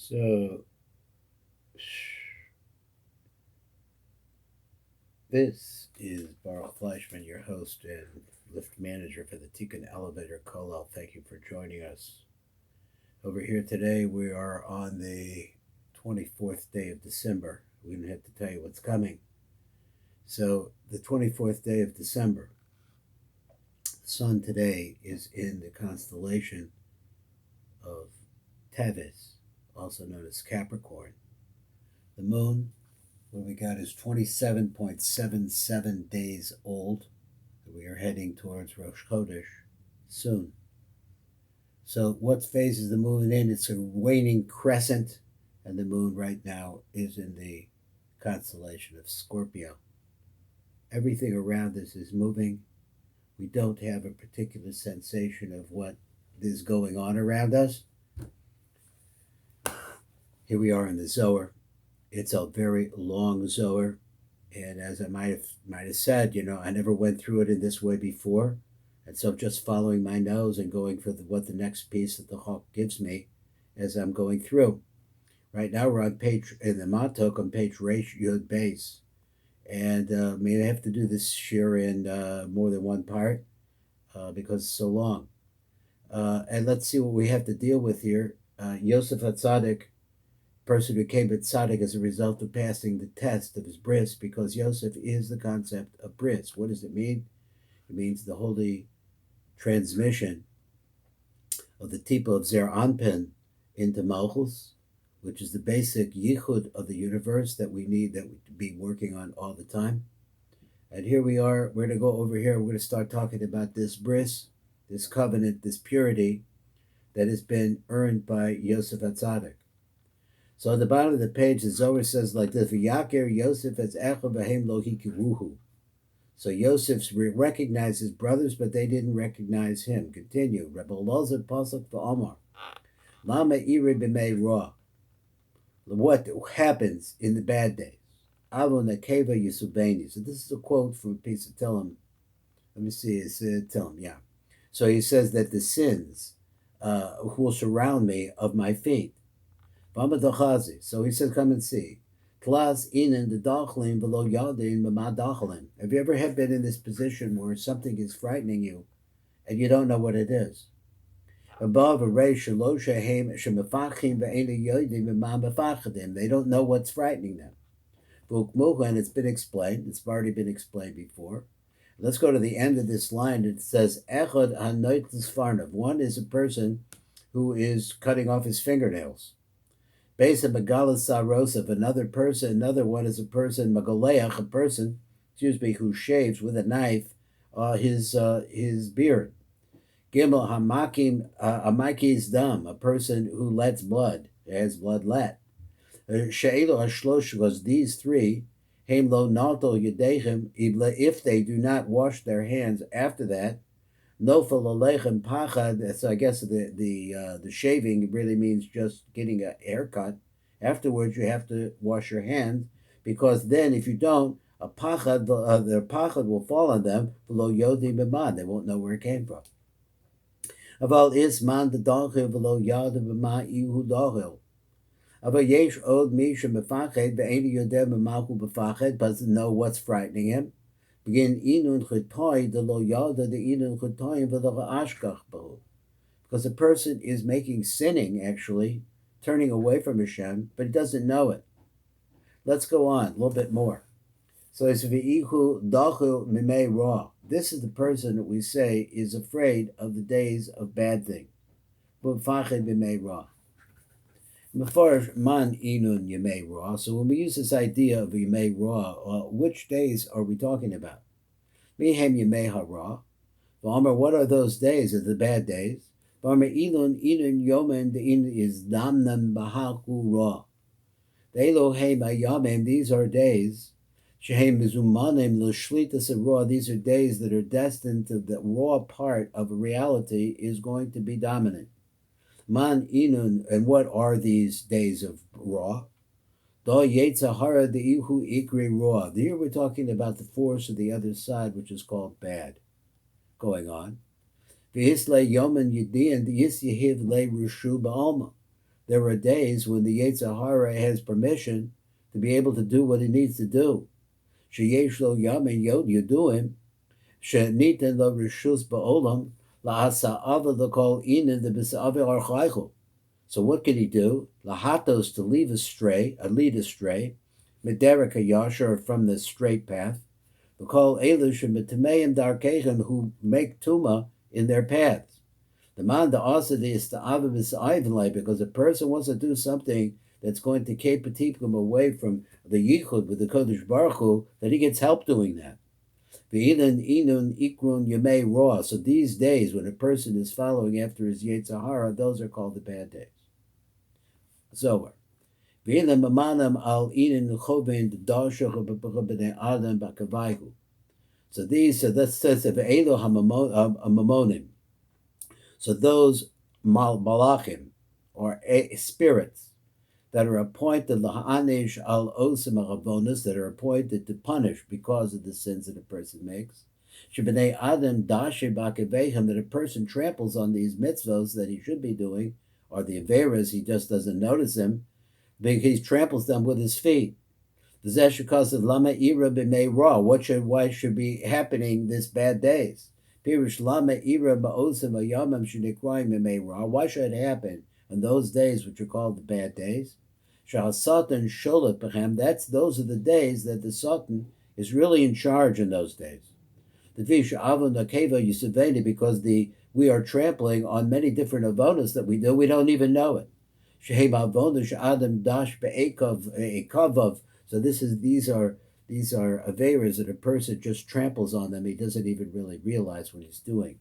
So, this is Baruch Fleischman, your host and lift manager for the Tikkun elevator Kollel. Thank you for joining us. Over here today, we are on the 24th day of December. We didn't have to tell you what's coming. So, the 24th day of December, the sun today is in the constellation of Tevis, also known as Capricorn. The moon, what we got is 27.77 days old. We are heading towards Rosh Chodesh soon. So what phase is the moon in? It's a waning crescent, and the moon right now is in the constellation of Scorpio. Everything around us is moving. We don't have a particular sensation of what is going on around us. Here we are in the Zohar. It's a very long Zohar, and as I might have said, I never went through it in this way before, and so just following my nose and going for what the next piece that the Hawk gives me as I'm going through. Right now we're on page in the Matok on page Reish Yud Base, and I have to do this share in more than one part because it's so long. And let's see what we have to deal with here. Yosef HaTzadik, person who came at tzaddik as a result of passing the test of his bris, because Yosef is the concept of bris. What does it mean? It means the holy transmission of the tipa of Zer Anpin into Malchus, which is the basic yichud of the universe that we need, that we be working on all the time. And here we are. We're going to go over here. We're going to start talking about this bris, this covenant, this purity that has been earned by Yosef HaTzadik. So at the bottom of the page, the Zohar says like this: "V'yaker Yosef as echa v'hem lo hikiruhu." So Yosef recognized his brothers, but they didn't recognize him. Continue. Rebbe Elazar pasuk v'Omar lama iri b'mei ra. What happens in the bad days? Avo nekeva yisubeni. So this is a quote from a piece of Tehillim. Let me see. It's Tehillim. Yeah. So he says that the sins who will surround me of my feet. So he says, come and see. Have you ever been in this position where something is frightening you and you don't know what it is? They don't know what's frightening them. And it's been explained. It's already been explained before. Let's go to the end of this line. It says, one is a person who is cutting off his fingernails. Base of Megalis Sarosov, another one is a person, Magaleach, a person, who shaves with a knife his beard. Gimel Hamakis Dam, a person who lets blood, has blood let. She'elo Hashlosh, was these three, Heim Lo Nalto Yedechem, if they do not wash their hands after that, Nofel Alechem Pachad. So I guess the shaving really means just getting a haircut. Afterwards, you have to wash your hands, because then if you don't, a pachad, their pachad will fall on them. Below Yodi B'man, they won't know where it came from. Aval Isman the Dachil below Yad B'ma Ihu Dachil. Aval Yesh Od Misha B'fached Be'eni Yodeh B'mahu B'fached, doesn't know what's frightening him. Begin inun chetoy the lo yada the inun chetoy v'lo ashkach bo, because a person is sinning, actually turning away from Hashem, but he doesn't know it. Let's go on a little bit more. So it's v'ihu dachu mimei ra. This is the person that we say is afraid of the days of bad things. B'fached mimei ra. Mefarish man inun yemei ra. So when we use this idea of yemei ra, which days are we talking about? Mihem yemei hara. V'amar, what are those days? Are the bad days? V'amar inun yomen de'in is damnam bahaku ra. Ve'elohem ayamem, these are days. Shehem mizumanem l'shlitas ra. These are days that are destined to the raw part of reality is going to be dominant. Man inun, and what are these days of raw? Do yetzahara deihu ikri raw. Here we're talking about the force of the other side, which is called bad, going on. V'hisle yomen yedian yisyehiv le rushu ba'alma. there are days when the Yetzer Hara has permission to be able to do what he needs to do. Sheyesh lo yamin yod yuduim, she'niten lo rishus ba'olam, la'asa'ava l'kol inin the b'sa'ave archaichu. So what could he do? Lahatos, to lead astray, Mederek hayashar, from the straight path. L'kol elu she'mitameim darkeichem, who make tuma in their paths. The man the asadi is the ava b'sa'ayv'lay, because a person wants to do something that's going to keep him away from the yichud with the Kodesh Baruch Hu, that he gets help doing that. V'ilin inun ikrun yemei ra. So these days, when a person is following after his Yetzer Hara, those are called the bad days. Zohar. V'ilin mamanam al inin chovein d'dashach b'nei adam b'kavayhu. So these, so that says of elo hamamonim. So those malachim, or spirits, that are appointed lahanish al osim aravonis, that are appointed to punish because of the sins that a person makes. Shebnei adam dashe b'akavehim, that a person tramples on these mitzvos that he should be doing, or the averas, he just doesn't notice them, because he tramples them with his feet. The zesh of lama ira b'mei ra. Why should be happening this bad days? Pirush lama ira ba'osim ayamim shenikrayim b'mei ra. Why should it happen in those days which are called the bad days? Shahasatan sholet b'chem. Those are the days that the Satan is really in charge in those days. The vish avon akeva yisuveni, because we are trampling on many different avodas that we do. We don't even know it. Shehem avodah she'adam dash be'ekavav. So these are averas that a person just tramples on them. He doesn't even really realize what he's doing.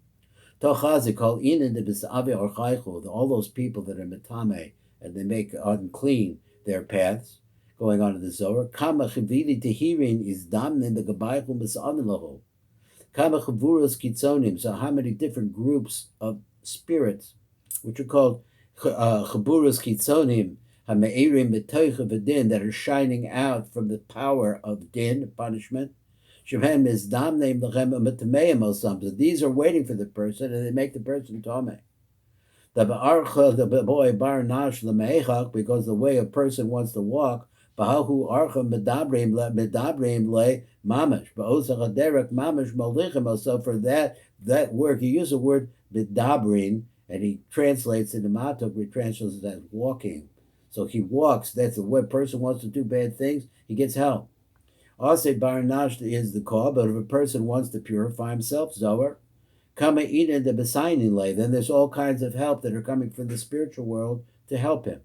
Tochazi call inin the bisave or chaychu. All those people that are metame and they make unclean their paths, going on to the Zohar. Kama chivili tehirin is damnin the gabaychu misavilahu. Kama chavuros kitzonim. So how many different groups of spirits, which are called chavuros kitzonim, hame'irim b'toich of a din, that are shining out from the power of din, punishment. Shevhem is damnim lechem metameim osam. So these are waiting for the person, and they make the person tameh. The ba'archa, the boy bar nash lemeichak, because the way a person wants to walk, ba'ahu archa medabrim le mamash, ba'osach aderek mamash malichem. So for that word, he used the word medabrim, and he translates in the matok, he translates it as walking. So he walks. That's the way a person wants to do bad things, he gets help. Also, barnash is the call, but if a person wants to purify himself, Zohar, kama ina the besainin lay, then there's all kinds of help that are coming from the spiritual world to help him.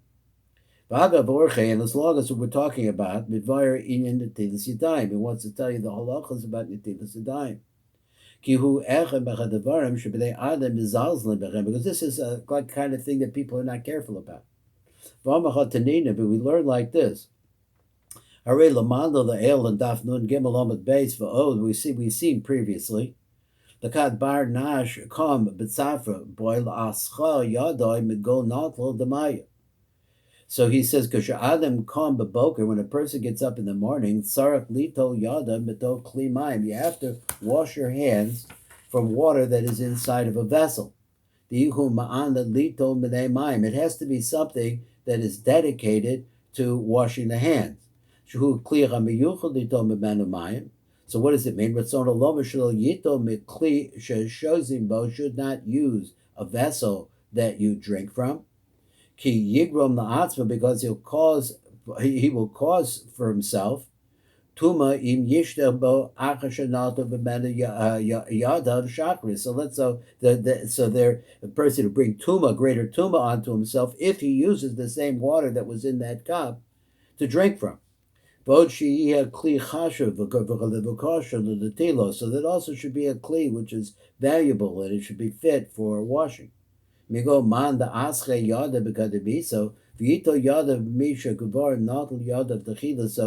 V'agav orche, and as long as we're talking about midvayr inin netilas yadayim, he wants to tell you the halachas about netilas yadayim. Kihu echem b'chadavarim shebnei adam mizalzlim b'chem, because this is a kind of thing that people are not careful about. But we learn like this. We've seen previously. So he says, when a person gets up in the morning, you have to wash your hands from water that is inside of a vessel. It has to be something that is dedicated to washing the hands. So what does it mean? Should not use a vessel that you drink from. Because he will cause for himself tuma im yishterbo achashanalto yadav shakris. So the person to bring greater tuma onto himself if he uses the same water that was in that cup to drink from. So that also should be a kli which is valuable and it should be fit for washing. So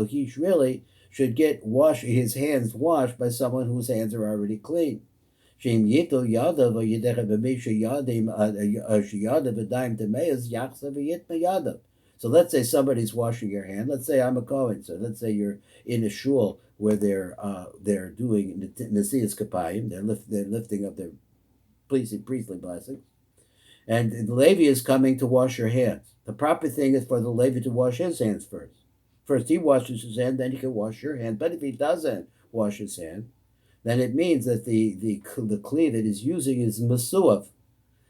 he really should get his hands washed by someone whose hands are already clean. So let's say somebody's washing your hand. Let's say I'm a Kohen. So let's say you're in a shul where they're doing Nesias Kapayim. They're lifting up their priestly blessings. And the Levi is coming to wash your hands. The proper thing is for the Levi to wash his hands first. First he washes his hand, then he can wash your hand. But if he doesn't wash his hand, then it means that the kli that he's using is mesuav,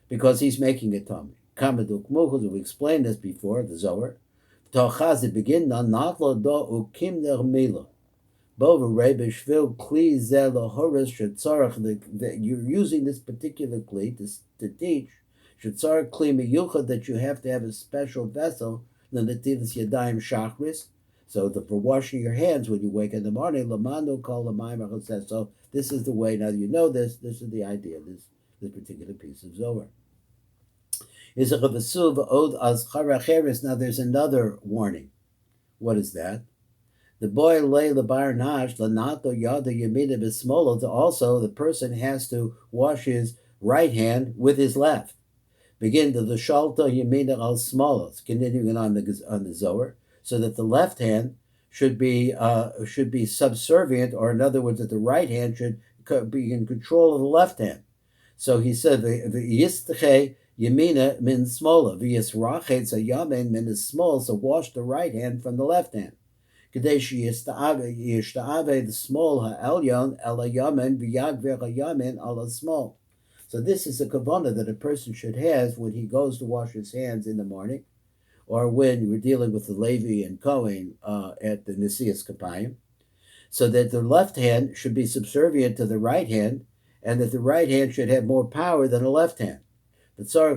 because he's making a tummy. Kamaduk muchus, we explained this before, the Zohar. Tochazi begin na natlo do ukim ner mila. You're using this particular kli to teach that you have to have a special vessel, so for washing your hands when you wake in the morning. So this is the way. Now you know this. This is the idea. This particular piece of Zohar. Now there's another warning. What is that? The boy lay the barnash lanato yada yamina bismolo. Also, the person has to wash his right hand with his left. Begin to the shalta yamina al smolos. Continuing on the Zohar, so that the left hand should be subservient, or in other words, that the right hand should be in control of the left hand. So he said, "V'yisteche yamina min smola, v'yisrachet yamin min small." So wash the right hand from the left hand. Kadesh yishta'ave the small ha'elyon el yamin v'yagver yamin al small. So this is a kavanah that a person should have when he goes to wash his hands in the morning, or when we're dealing with the Levi and Kohen at the Nesias Kapayim, so that the left hand should be subservient to the right hand, and that the right hand should have more power than the left hand. So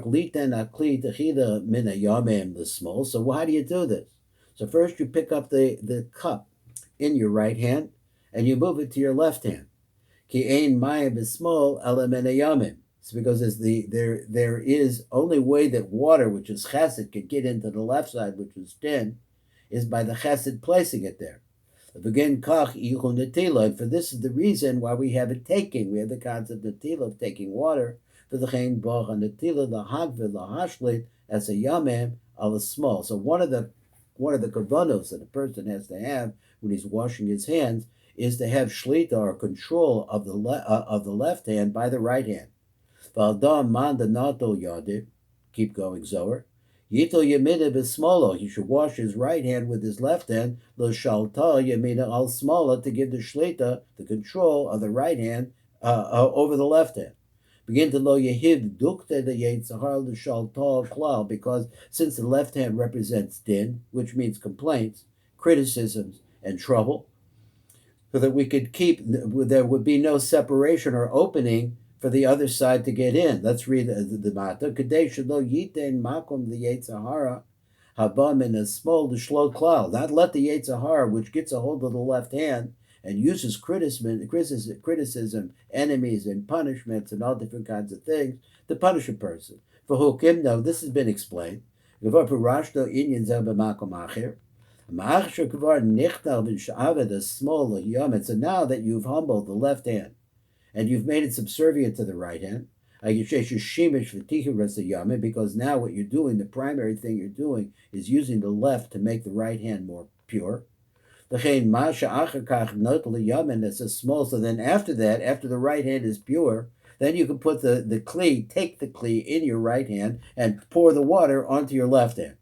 how do you do this? So first you pick up the cup in your right hand and you move it to your left hand. It's because there is only way that water, which is chesed, can get into the left side, which is din, is by the chesed placing it there. Again, kach ichun netila, and for this is the reason why we have a taking. We have the concept of netila, of taking water, for the chen boch and netila, the hagvir, the hashlit, as a yamem, al small. So one of the kavanos that a person has to have when he's washing his hands is to have shlita, or control of the left hand by the right hand. Keep going, Zohar. Yitol yamina b'smolo. He should wash his right hand with his left hand. Lo shalta yamina al smola, to give the shlita, the control of the right hand over the left hand. Begin to lo yehiv dukte the Yetzirah the shalta klal, because since the left hand represents din, which means complaints, criticisms, and trouble, so that we could there would be no separation or opening for the other side to get in. Let's read the Mata. Kadesh lo yiten makom the Yetzirah haba min asmol the shlo klal. Not let the Yetzirah, which gets a hold of the left hand and uses criticism, enemies, and punishments, and all different kinds of things to punish a person. For hukim, now this has been explained. So now that you've humbled the left hand and you've made it subservient to the right hand, because now what you're doing, the primary thing you're doing, is using the left to make the right hand more pure. So then after that, after the right hand is pure, then you can put the kli, take the kli in your right hand and pour the water onto your left hand.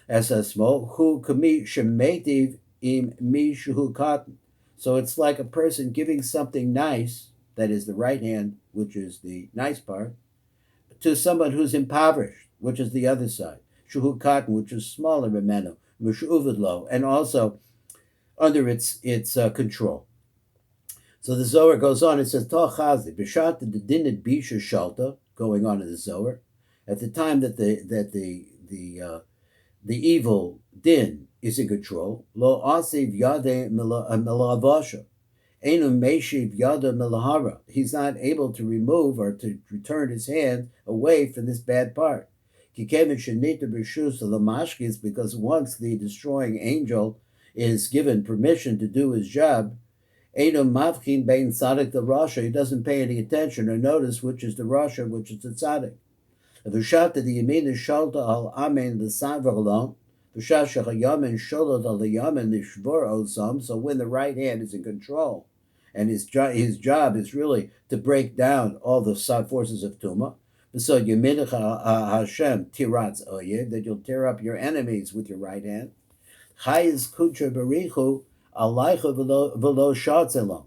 As a small hu kami shemetiv im mishu cotton. So it's like a person giving something nice, that is the right hand, which is the nice part, to someone who's impoverished, which is the other side. Shuhu cotton, which is smaller memeno, mushuvidlo, and also under its control. So the Zohar goes on. It says Tochazi b'shat the dinid bisha shalta, going on in the Zohar, at the time that the evil din is in control. Lo asiv yade milavasha, enu meshiv yada milahara. He's not able to remove or to return his hand away from this bad part. Kikevin shenita b'shus lamashkis, because once the destroying angel is given permission to do his job, Eino Mavkin Bein Tzaddik the Rasha, he doesn't pay any attention or notice which is the Rasha, which is the Tzaddik. V'shata the Yemina Shalta al Amen the Savarlon, V'shasha Yamen Sholot al Yamen the Shvor Osam. So when the right hand is in control, and his job is really to break down all the forces of Tumah, So Yeminach Hashem tiratz oyed, that you'll tear up your enemies with your right hand. Chayiz kutra berichu alaycha velo shatzelom.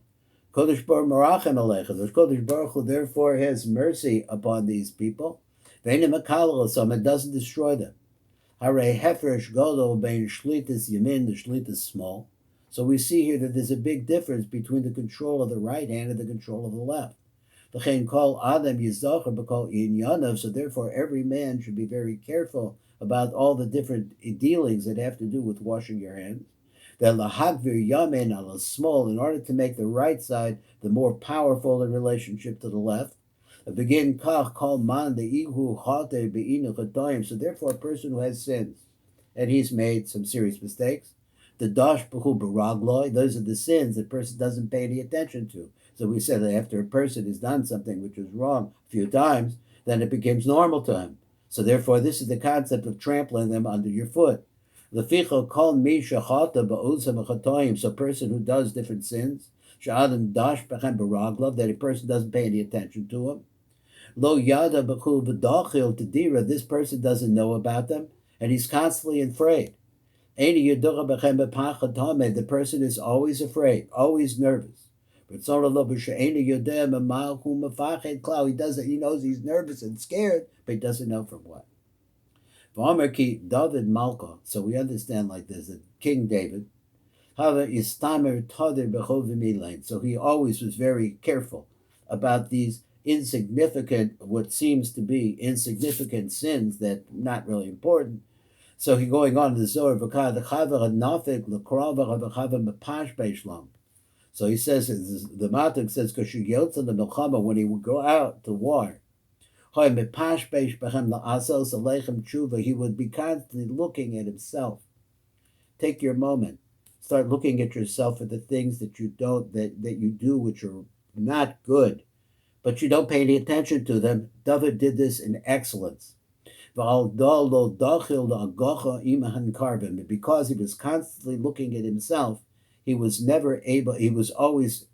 Kodesh Baruch Merachem Alecha. The Kodesh Baruch Hu therefore has mercy upon these people. Veinim Akalosam, it doesn't destroy them. Hare Hefresh Golo Bein Shlitas Yamin, the Shlitas small. So we see here that there's a big difference between the control of the right hand and the control of the left. V'chein kol Adam Yizocher b'kol Inyanav. So therefore, every man should be very careful about all the different dealings that have to do with washing your hands. The lahadvir yamin ala small, in order to make the right side the more powerful in relationship to the left. Begin kach kol man the ihu hate beinu chatoyim. So therefore, a person who has sins and he's made some serious mistakes, the dash b'hu b'ragloi, those are the sins the person doesn't pay any attention to. So we said that after a person has done something which was wrong a few times, then it becomes normal to him. So therefore, this is the concept of trampling them under your foot. So a person who does different sins, that a person doesn't pay any attention to him. This person doesn't know about them, and he's constantly afraid. The person is always afraid, always nervous. He knows he's nervous and scared, but he doesn't know from what. David Malka, so we understand like this, that King David, so he always was very careful about these insignificant, what seems to be insignificant sins that not really important. So he going on in the Zohar, so he says, the Matuk says, when he would go out to war, he would be constantly looking at himself. Take your moment. Start looking at yourself at the things that you don't, that you do which are not good, but you don't pay any attention to them. David did this in excellence. Because he was constantly looking at himself, he was always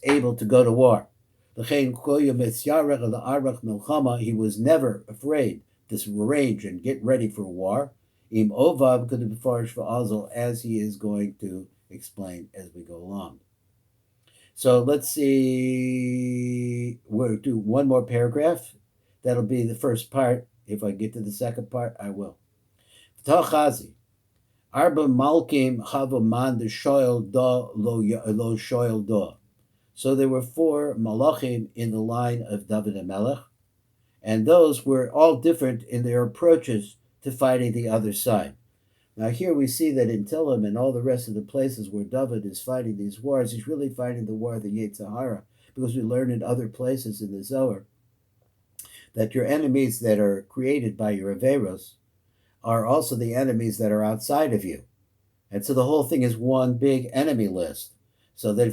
able to go to war. He was never afraid to rage and get ready for war, as he is going to explain as we go along. So let's see, we'll do one more paragraph. That'll be the first part. If I get to the second part, I will. Arba Malkim Chavaman the Shoel Da Lo Shoel Da. So there were 4 malachim in the line of David HaMelech, and those were all different in their approaches to fighting the other side. Now here we see that in Tillim and all the rest of the places where David is fighting these wars, he's really fighting the war of the Yetzer Hara, because we learn in other places in the Zohar that your enemies that are created by your Averos are also the enemies that are outside of you. And so the whole thing is one big enemy list. So that if